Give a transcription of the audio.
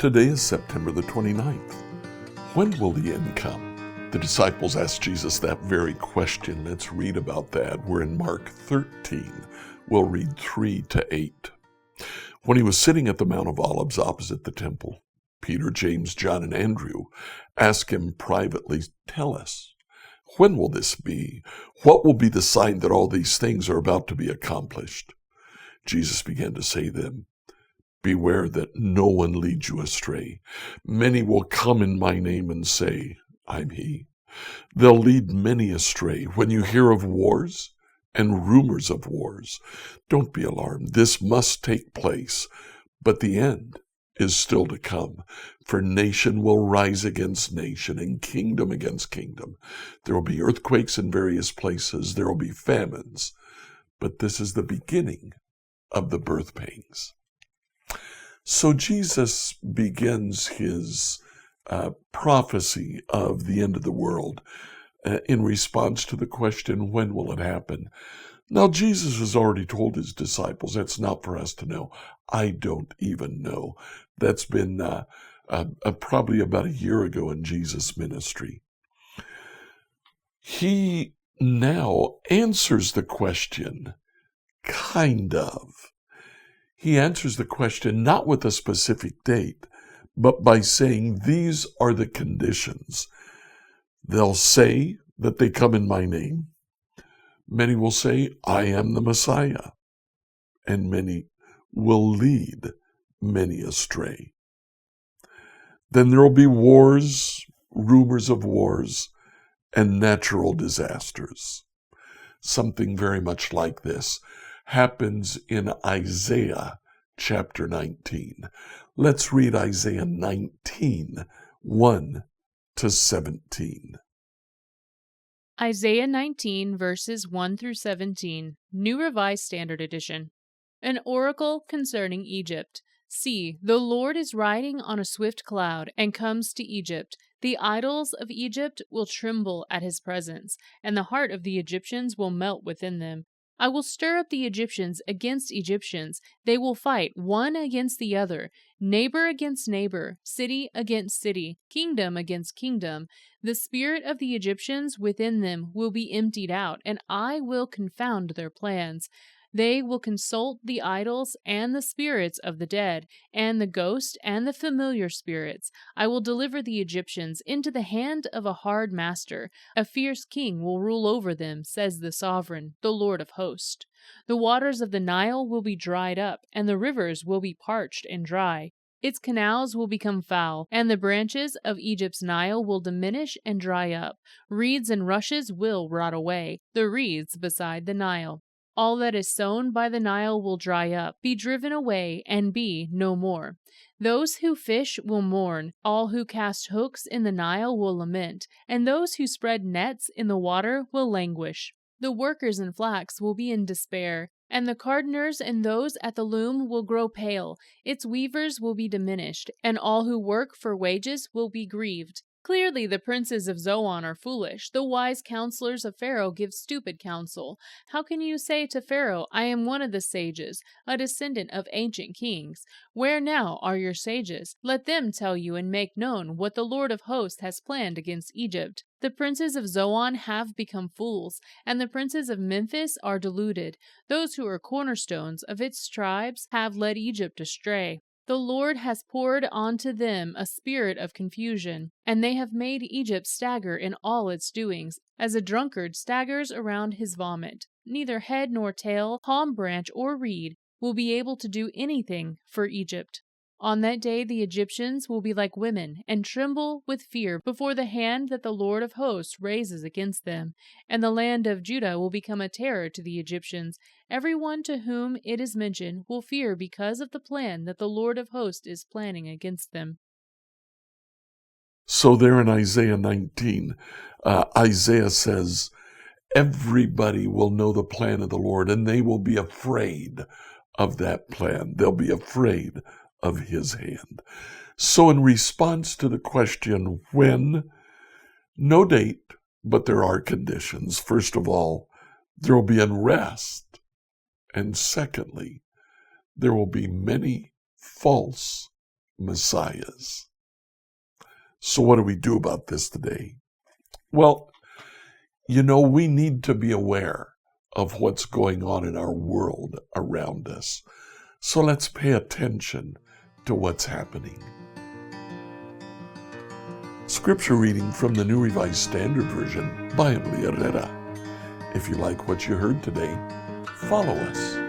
Today is September the 29th. When will the end come? The disciples asked Jesus that very question. Let's read about that. We're in Mark 13. We'll read 3 to 8. When he was sitting at the Mount of Olives opposite the temple, Peter, James, John, and Andrew asked him privately, "Tell us, when will this be? What will be the sign that all these things are about to be accomplished?" Jesus began to say to them, "Beware that no one leads you astray. Many will come in my name and say, 'I'm he.' They'll lead many astray. When you hear of wars and rumors of wars, don't be alarmed. This must take place, but the end is still to come. For nation will rise against nation and kingdom against kingdom. There will be earthquakes in various places. There will be famines. But this is the beginning of the birth pangs." So Jesus begins his prophecy of the end of the world in response to the question, when will it happen? Now, Jesus has already told his disciples, that's not for us to know. I don't even know. That's been probably about a year ago in Jesus' ministry. He now answers the question, kind of. He answers the question not with a specific date, but by saying these are the conditions. They'll say that they come in my name. Many will say, "I am the Messiah." And many will lead many astray. Then there will be wars, rumors of wars, and natural disasters. Something very much like this happens in Isaiah chapter 19. Let's read Isaiah 19, 1 to 17. Isaiah 19, verses 1 through 17, New Revised Standard Edition. An oracle concerning Egypt. See, the Lord is riding on a swift cloud and comes to Egypt. The idols of Egypt will tremble at his presence, and the heart of the Egyptians will melt within them. I will stir up the Egyptians against Egyptians. They will fight one against the other, neighbor against neighbor, city against city, kingdom against kingdom. The spirit of the Egyptians within them will be emptied out, and I will confound their plans. They will consult the idols and the spirits of the dead, and the ghost and the familiar spirits. I will deliver the Egyptians into the hand of a hard master. A fierce king will rule over them, says the sovereign, the Lord of hosts. The waters of the Nile will be dried up, and the rivers will be parched and dry. Its canals will become foul, and the branches of Egypt's Nile will diminish and dry up. Reeds and rushes will rot away, the reeds beside the Nile. All that is sown by the Nile will dry up, be driven away, and be no more. Those who fish will mourn, all who cast hooks in the Nile will lament, and those who spread nets in the water will languish. The workers in flax will be in despair, and the gardeners and those at the loom will grow pale. Its weavers will be diminished, and all who work for wages will be grieved. Clearly the princes of Zoan are foolish. The wise counselors of Pharaoh give stupid counsel. How can you say to Pharaoh, "I am one of the sages, a descendant of ancient kings"? Where now are your sages? Let them tell you and make known what the Lord of hosts has planned against Egypt. The princes of Zoan have become fools, and the princes of Memphis are deluded. Those who are cornerstones of its tribes have led Egypt astray. The Lord has poured onto them a spirit of confusion, and they have made Egypt stagger in all its doings, as a drunkard staggers around his vomit. Neither head nor tail, palm branch or reed will be able to do anything for Egypt. On that day the Egyptians will be like women, and tremble with fear before the hand that the Lord of hosts raises against them. And the land of Judah will become a terror to the Egyptians. Everyone to whom it is mentioned will fear because of the plan that the Lord of hosts is planning against them. So there in Isaiah 19, Isaiah says, everybody will know the plan of the Lord, and they will be afraid of that plan. They'll be afraid of his hand. So in response to the question, when, no date, but there are conditions. First of all, there will be unrest. And secondly, there will be many false messiahs. So what do we do about this today? Well, we need to be aware of what's going on in our world around us. So let's pay attention to what's happening. Scripture reading from the New Revised Standard Version by Emily Herrera. If you like what you heard today, follow us